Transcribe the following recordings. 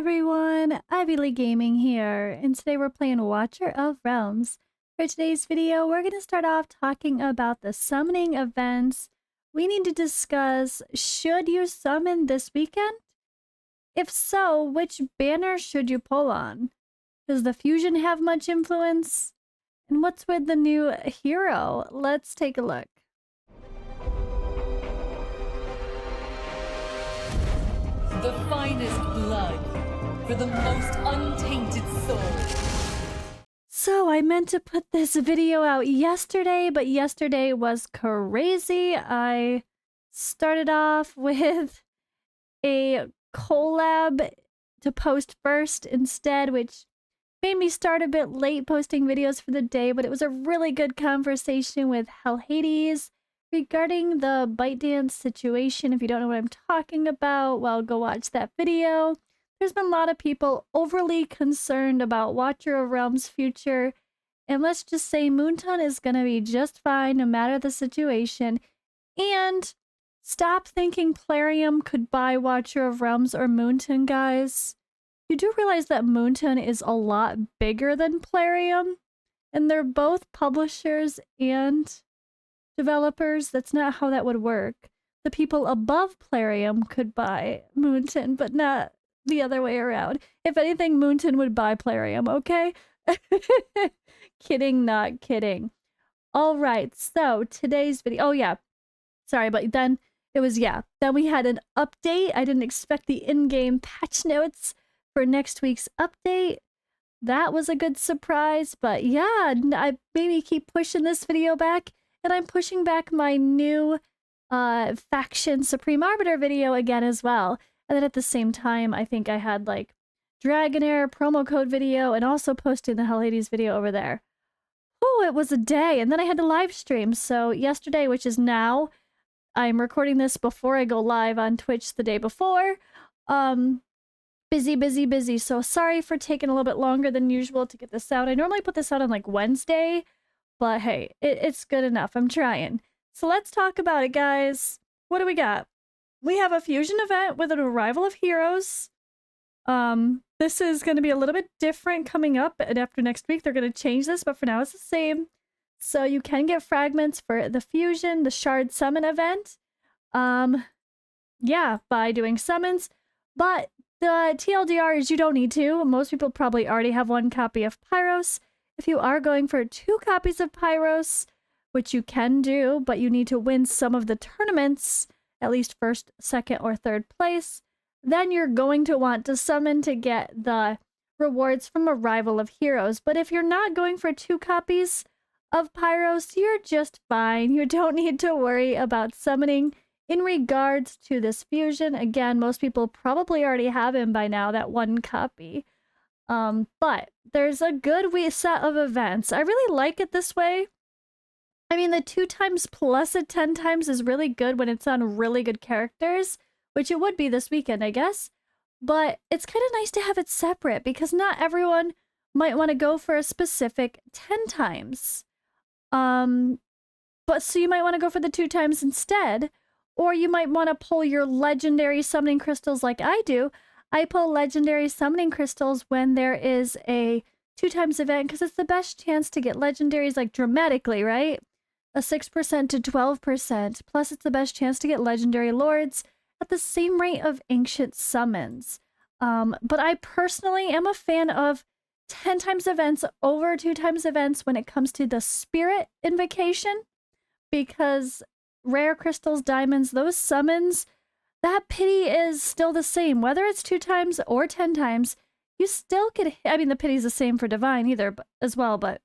everyone, Ivy League Gaming here, and today we're playing Watcher of Realms. For today's video, we're going to start off talking about the summoning events. We need to discuss, should you summon this weekend? If so, which banner should you pull on? Does the fusion have much influence? And what's with the new hero? Let's take a look. The finest blood for the most untainted soul. So I meant to put this video out yesterday, but yesterday was crazy. I started off with a collab to post first instead, which made me start a bit late posting videos for the day, but it was a really good conversation with Hell Hades regarding the ByteDance situation. If you don't know what I'm talking about, well, go watch that video. There's been a lot of people overly concerned about Watcher of Realms' future, and let's just say Moonton is going to be just fine no matter the situation. And stop thinking Plarium could buy Watcher of Realms or Moonton, guys. You do realize that Moonton is a lot bigger than Plarium, and they're both publishers and developers. That's not how that would work. The people above Plarium could buy Moonton, but not the other way around. If anything, Moonton would buy Plarium, okay? Kidding, not kidding. All right, so today's video. Oh, yeah. Sorry, but then it was, yeah. Then we had an update. I didn't expect the in-game patch notes for next week's update. That was a good surprise, but yeah, I maybe keep pushing this video back. And I'm pushing back my new faction Supreme Arbiter video again as well. And then at the same time, I think I had like Dragonair promo code video and also posting the Hell Hades video over there. Oh, it was a day. And then I had to live stream. So yesterday, which is now, I'm recording this before I go live on Twitch the day before. Busy. So sorry for taking a little bit longer than usual to get this out. I normally put this out on like Wednesday. But hey, it's good enough. I'm trying. So let's talk about it, guys. What do we got? We have a fusion event with an arrival of heroes. This is going to be a little bit different coming up, and after next week they're going to change this, but for now it's the same. So you can get fragments for the fusion, the shard summon event. Yeah, by doing summons. But the TLDR is you don't need to. Most people probably already have one copy of Pyros. If you are going for 2 copies of Pyros, which you can do, but you need to win some of the tournaments, at least first, second, or third place, then you're going to want to summon to get the rewards from Arrival of Heroes. But if you're not going for 2 copies of Pyros, you're just fine. You don't need to worry about summoning in regards to this fusion. Again, most people probably already have him by now, that 1 copy. But there's a good set of events. I really like it this way. I mean, the 2 times plus a 10 times is really good when it's on really good characters, which it would be this weekend, I guess. But it's kind of nice to have it separate because not everyone might want to go for a specific 10 times. But so you might want to go for the 2 times instead, or you might want to pull your legendary summoning crystals like I do. I pull legendary summoning crystals when there is a 2 times event because it's the best chance to get legendaries like dramatically, right? A 6% to 12%. Plus it's the best chance to get legendary lords at the same rate of ancient summons. But I personally am a fan of 10 times events over 2 times events when it comes to the spirit invocation, because rare crystals, diamonds, those summons, that pity is still the same. Whether it's 2 times or 10 times, you still could... I mean, the pity's the same for divine either, but, as well, but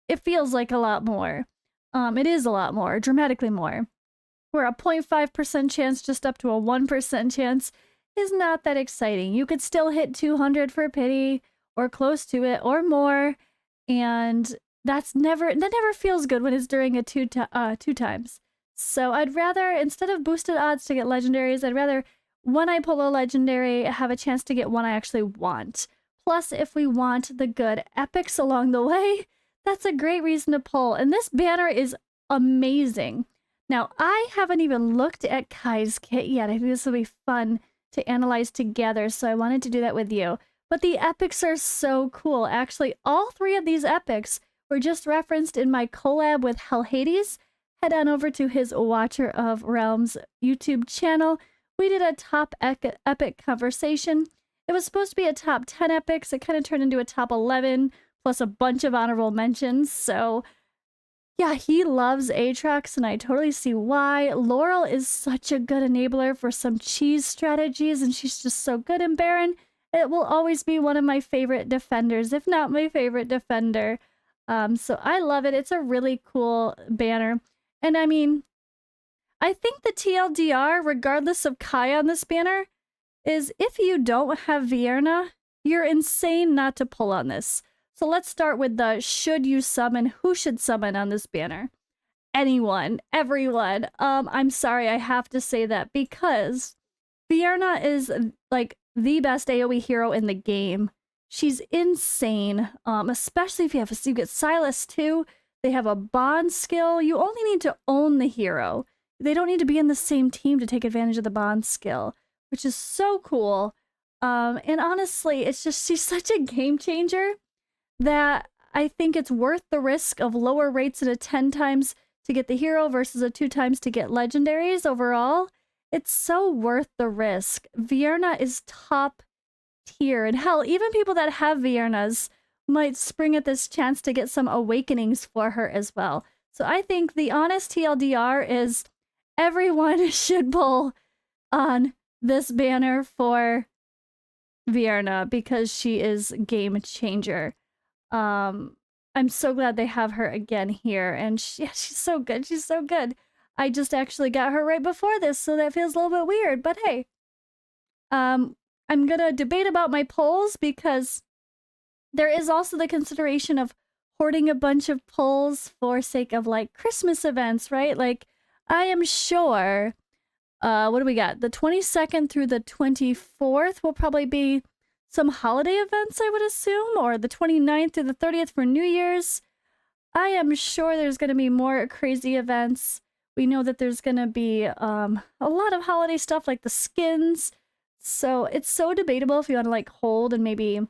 it feels like a lot more. It is a lot more, dramatically more. Where a 0.5% chance just up to a 1% chance is not that exciting. You could still hit 200 for pity, or close to it, or more, and that never feels good when it's during a 2 times. So I'd rather, instead of boosted odds to get legendaries, I'd rather, when I pull a legendary, have a chance to get one I actually want. Plus, if we want the good epics along the way, that's a great reason to pull. And this banner is amazing. Now, I haven't even looked at Kai's kit yet. I think this will be fun to analyze together, so I wanted to do that with you. But the epics are so cool. Actually, all 3 of these epics were just referenced in my collab with Hell Hades. Head on over to his Watcher of Realms YouTube channel. We did a top epic conversation. It was supposed to be a top 10 epics. It kind of turned into a top 11, plus a bunch of honorable mentions. So yeah, he loves Aatrox, and I totally see why. Laurel is such a good enabler for some cheese strategies, and she's just so good in Baron. It will always be one of my favorite defenders, if not my favorite defender. So I love it. It's a really cool banner. And I mean, I think the TLDR, regardless of Kai on this banner, is if you don't have Vierna, you're insane not to pull on this. So let's start with the should you summon. Who should summon on this banner? Anyone, everyone. I'm sorry, I have to say that because Vierna is like the best AoE hero in the game. She's insane, especially if you get Silas too. They have a bond skill. You only need to own the hero. They don't need to be in the same team to take advantage of the bond skill, which is so cool. And honestly, it's just, she's such a game changer that I think it's worth the risk of lower rates at a 10 times to get the hero versus a 2 times to get legendaries overall. It's so worth the risk. Vierna is top tier, and hell, even people that have Viernas might spring at this chance to get some awakenings for her as well. So I think the honest TLDR is everyone should pull on this banner for Vierna because she is game changer. I'm so glad they have her again here, and she's so good. She's so good. I just actually got her right before this, so that feels a little bit weird, but hey. I'm gonna debate about my polls because there is also the consideration of hoarding a bunch of polls for sake of like Christmas events, right? Like I am sure, what do we got? The 22nd through the 24th will probably be some holiday events, I would assume, or the 29th through the 30th for New Year's. I am sure there's going to be more crazy events. We know that there's going to be a lot of holiday stuff like the skins. So it's so debatable if you want to like hold and maybe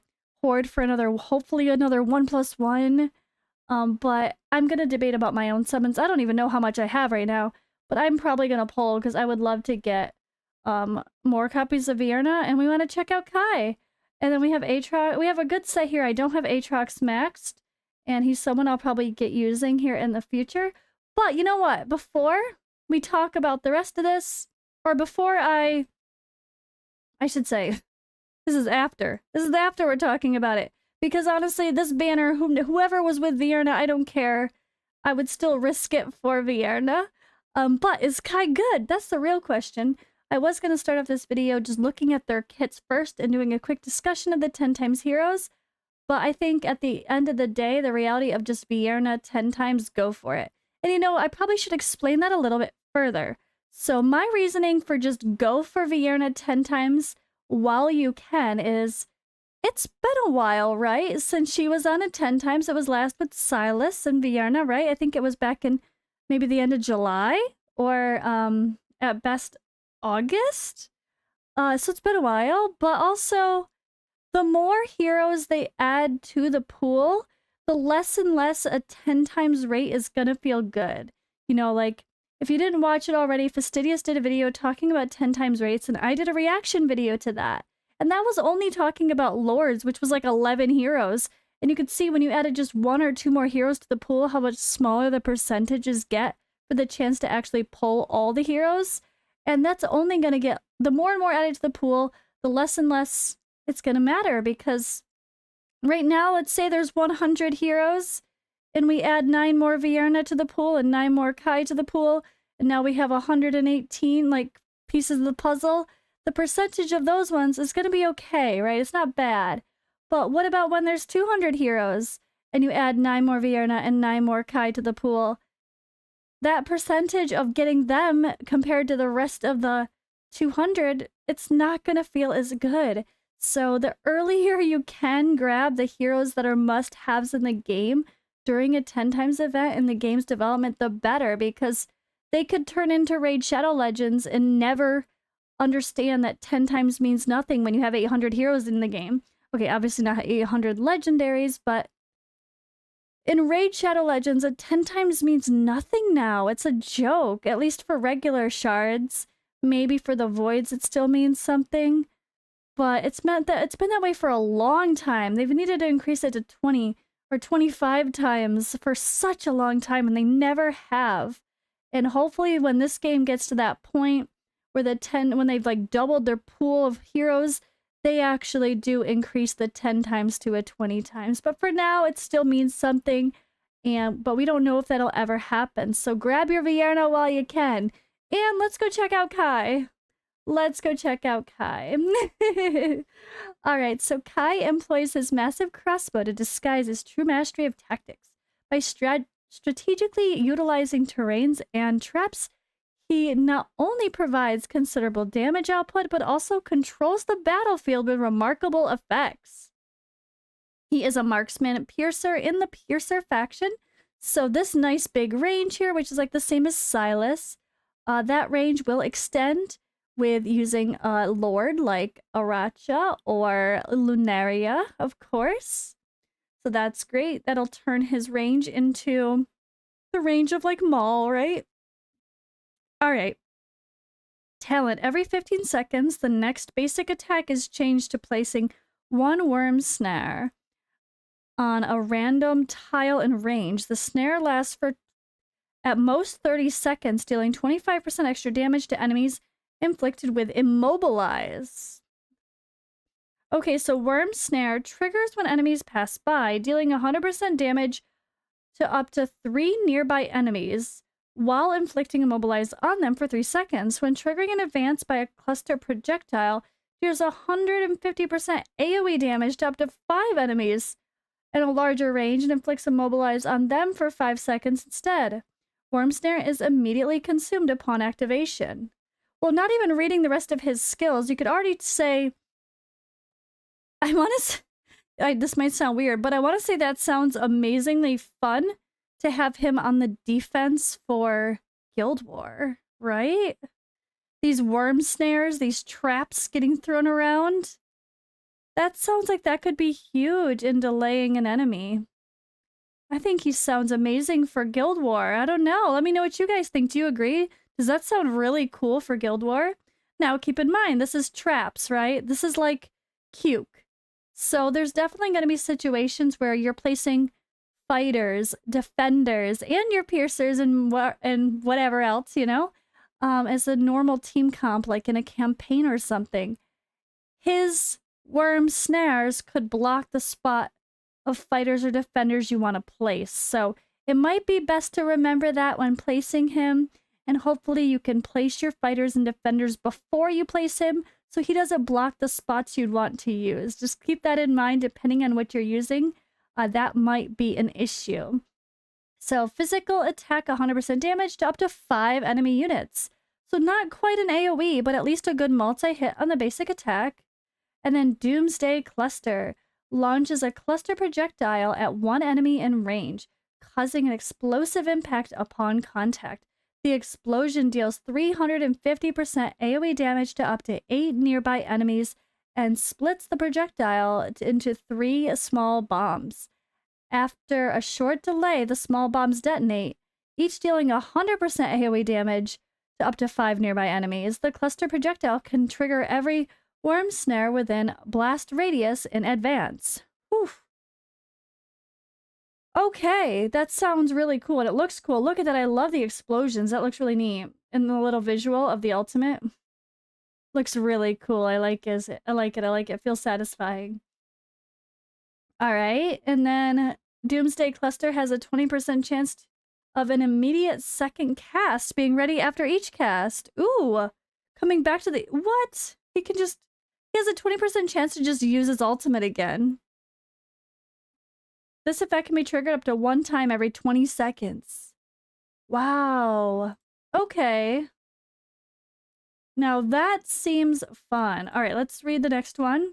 hoard for another, hopefully another 1+1. But I'm going to debate about my own summons. I don't even know how much I have right now, but I'm probably going to pull because I would love to get more copies of Vierna, and we want to check out Kai. And then we have Aatrox. We have a good set here. I don't have Aatrox maxed, and he's someone I'll probably get using here in the future. But you know what? Before we talk about the rest of this, or before I should say, this is after. This is after we're talking about it. Because honestly, this banner, whoever was with Vierna, I don't care. I would still risk it for Vierna. But is Kai good? That's the real question. I was going to start off this video just looking at their kits first and doing a quick discussion of the 10 times heroes. But I think at the end of the day, the reality of just Vierna 10 times, go for it. And you know, I probably should explain that a little bit further. So my reasoning for just go for Vierna 10 times while you can is, it's been a while, right? Since she was on a 10 times. It was last with Silas and Vierna, right? I think it was back in maybe the end of July or at best August. So it's been a while, but also the more heroes they add to the pool, the less and less a 10 times rate is gonna feel good. You know, like if you didn't watch it already, Fastidious did a video talking about 10 times rates, and I did a reaction video to that. And that was only talking about Lords, which was like 11 heroes. And you could see when you added just 1 or 2 more heroes to the pool, how much smaller the percentages get for the chance to actually pull all the heroes. And that's only going to get, the more and more added to the pool, the less and less it's going to matter. Because right now, let's say there's 100 heroes, and we add 9 more Vierna to the pool and 9 more Kai to the pool, and now we have 118 like pieces of the puzzle. The percentage of those ones is going to be okay, right? It's not bad. But what about when there's 200 heroes, and you add 9 more Vierna and 9 more Kai to the pool? That percentage of getting them compared to the rest of the 200, it's not going to feel as good. So the earlier you can grab the heroes that are must-haves in the game during a 10 times event in the game's development, the better, because they could turn into Raid Shadow Legends and never understand that 10 times means nothing when you have 800 heroes in the game. Okay, obviously not 800 legendaries, but in Raid Shadow Legends, a 10 times means nothing now. It's a joke, at least for regular shards. Maybe for the voids it still means something, but it's been that way for a long time. They've needed to increase it to 20 or 25 times for such a long time, and they never have. And hopefully when this game gets to that point where when they've like doubled their pool of heroes, they actually do increase the 10 times to a 20 times. But for now, it still means something, but we don't know if that'll ever happen. So grab your Vierna while you can. And let's go check out Kai. Let's go check out Kai. Alright, so Kai employs his massive crossbow to disguise his true mastery of tactics. By strategically utilizing terrains and traps, he not only provides considerable damage output, but also controls the battlefield with remarkable effects. He is a marksman piercer in the Piercer faction, so this nice big range here, which is like the same as Silas, that range will extend with using a Lord like Aracha or Lunaria, of course. So that's great. That'll turn his range into the range of like Maul, right? Alright. Talent. Every 15 seconds, the next basic attack is changed to placing one worm snare on a random tile in range. The snare lasts for at most 30 seconds, dealing 25% extra damage to enemies inflicted with Immobilize. Okay, so Worm Snare triggers when enemies pass by, dealing 100% damage to up to 3 nearby enemies, while inflicting Immobilize on them for 3 seconds. When triggering in advance by a cluster projectile, deals 150% AoE damage to up to 5 enemies in a larger range and inflicts Immobilize on them for 5 seconds instead. Worm Snare is immediately consumed upon activation. Well, not even reading the rest of his skills, you could already say... this might sound weird, but I want to say that sounds amazingly fun to have him on the defense for Guild War, right? These worm snares, these traps getting thrown around. That sounds like that could be huge in delaying an enemy. I think he sounds amazing for Guild War. I don't know. Let me know what you guys think. Do you agree? Does that sound really cool for Guild War? Now, keep in mind, this is traps, right? This is like Cuke. So there's definitely going to be situations where you're placing fighters, defenders, and your piercers and whatever else, you know, as a normal team comp, like in a campaign or something. His worm snares could block the spot of fighters or defenders you want to place. So it might be best to remember that when placing him, and hopefully you can place your fighters and defenders before you place him so he doesn't block the spots you'd want to use. Just keep that in mind depending on what you're using. That might be an issue. So physical attack 100% damage to up to 5 enemy units. So not quite an AoE, but at least a good multi-hit on the basic attack. And then Doomsday Cluster launches a cluster projectile at one enemy in range, causing an explosive impact upon contact. The explosion deals 350% AoE damage to up to 8 nearby enemies and splits the projectile into 3 small bombs. After a short delay, the small bombs detonate, each dealing 100% AoE damage to up to 5 nearby enemies. The cluster projectile can trigger every worm snare within blast radius in advance. Whew. Okay, that sounds really cool, and it looks cool. Look at that, I love the explosions. That looks really neat. And the little visual of the ultimate looks really cool. I like it. I like it. It feels satisfying. Alright, and then Doomsday Cluster has a 20% chance of an immediate second cast being ready after each cast. Ooh, coming back to the... What? He has a 20% chance to just use his ultimate again. This effect can be triggered up to 1 time every 20 seconds. Wow. Okay. Now that seems fun. Alright, let's read the next one.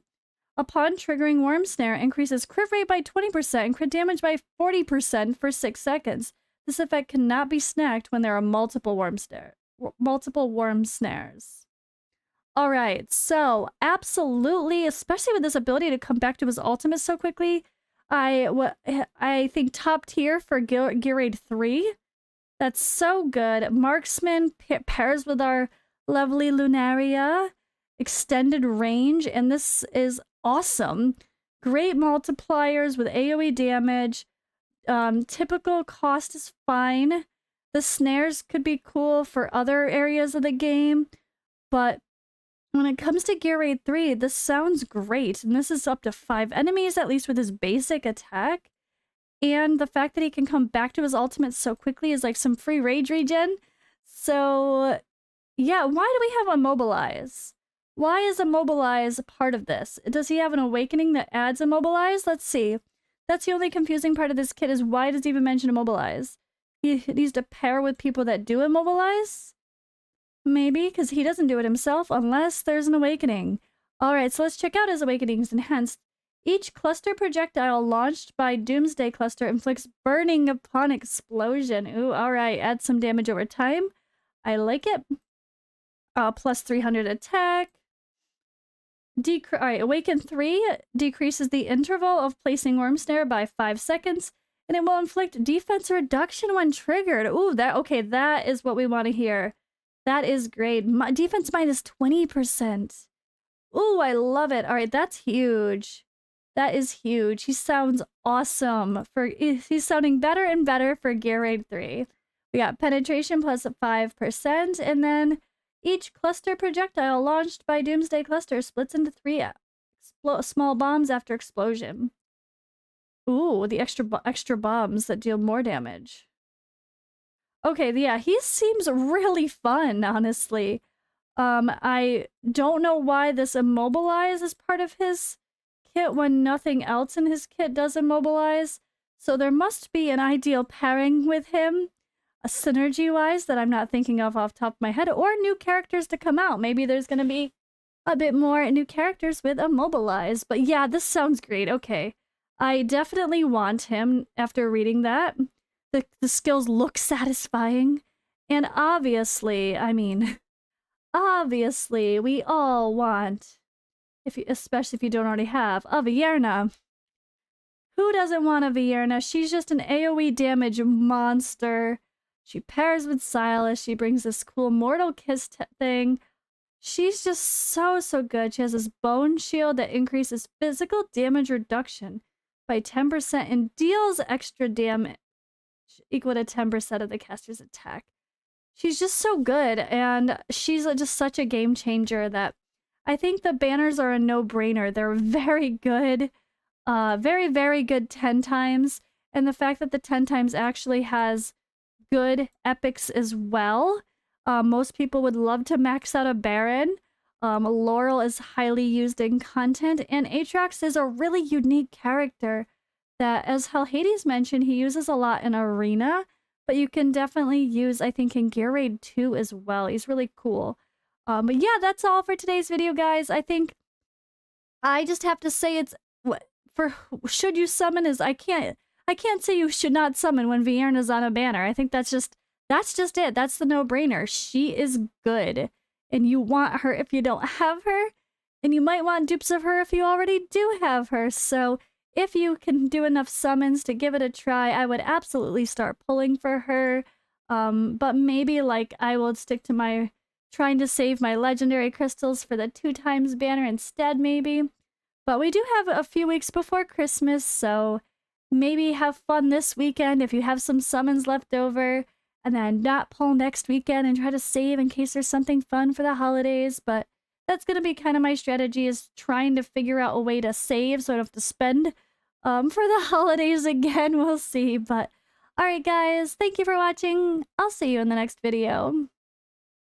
Upon triggering Worm Snare, increases crit rate by 20% and crit damage by 40% for 6 seconds. This effect cannot be snacked when there are multiple worm snares. All right, so absolutely, especially with this ability to come back to his ultimate so quickly, I think top tier for Gear Raid 3. That's so good. Marksman pairs with our lovely Lunaria, extended range, and this is awesome. Great multipliers with AoE damage. Typical cost is fine. The snares could be cool for other areas of the game, but when it comes to Gear Raid 3, this sounds great. And this is up to 5 enemies, at least with his basic attack. And the fact that he can come back to his ultimate so quickly is like some free rage regen. So, yeah, why do we have Immobilize? Why is Immobilize part of this? Does he have an awakening that adds Immobilize? Let's see. That's the only confusing part of this kit is why does he even mention Immobilize? He needs to pair with people that do Immobilize? Maybe, because he doesn't do it himself unless there's an awakening. Alright, so let's check out his awakenings enhanced. Each cluster projectile launched by Doomsday Cluster inflicts burning upon explosion. Ooh, alright, add some damage over time. I like it. Plus 300 attack. Alright, Awaken 3 decreases the interval of placing Worm Snare by 5 seconds, and it will inflict defense reduction when triggered. Ooh, that is what we want to hear. That is great. Defense minus 20%. Ooh, I love it. Alright, that's huge. That is huge. He sounds awesome. He's sounding better and better for Gear Raid 3. We got penetration plus 5%, and then each cluster projectile launched by Doomsday Cluster splits into 3 small bombs after explosion. Ooh, the extra bombs that deal more damage. Okay, yeah, he seems really fun, honestly. I don't know why this Immobilize is part of his kit when nothing else in his kit does Immobilize. So there must be an ideal pairing with him, synergy-wise, that I'm not thinking of off the top of my head, or new characters to come out. Maybe there's gonna be a bit more new characters with Immobilize. But yeah, this sounds great. Okay. I definitely want him after reading that. The skills look satisfying. And obviously, I mean, obviously, we all want, especially if you don't already have, a Vierna. Who doesn't want a Vierna? She's just an AoE damage monster. She pairs with Silas. She brings this cool Mortal Kiss thing. She's just so good. She has this bone shield that increases physical damage reduction by 10% and deals extra damage equal to 10% of the caster's attack. She's just so good, and she's just such a game changer that I think the banners are a no-brainer. They're very good, very good 10 times, and the fact that the 10 times actually has good epics as well. Most people would love to max out a Baron. Laurel is highly used in content, and Aatrox is a really unique character that, as Hades mentioned, he uses a lot in Arena, but you can definitely use, I think, in Gear Raid 2 as well. He's really cool. But yeah, that's all for today's video, guys. I think I just have to say for should you summon is I can't say you should not summon when Vierna's on a banner. I think that's just it. That's the no-brainer. She is good, and you want her if you don't have her, and you might want dupes of her if you already do have her. So if you can do enough summons to give it a try, I would absolutely start pulling for her. But maybe like I will stick to my trying to save my legendary crystals for the 2 times banner instead, maybe. But we do have a few weeks before Christmas, so maybe have fun this weekend if you have some summons left over, and then not pull next weekend and try to save in case there's something fun for the holidays. But that's going to be kind of my strategy, is trying to figure out a way to save so I don't have to spend for the holidays again. We'll see. But alright guys, thank you for watching. I'll see you in the next video.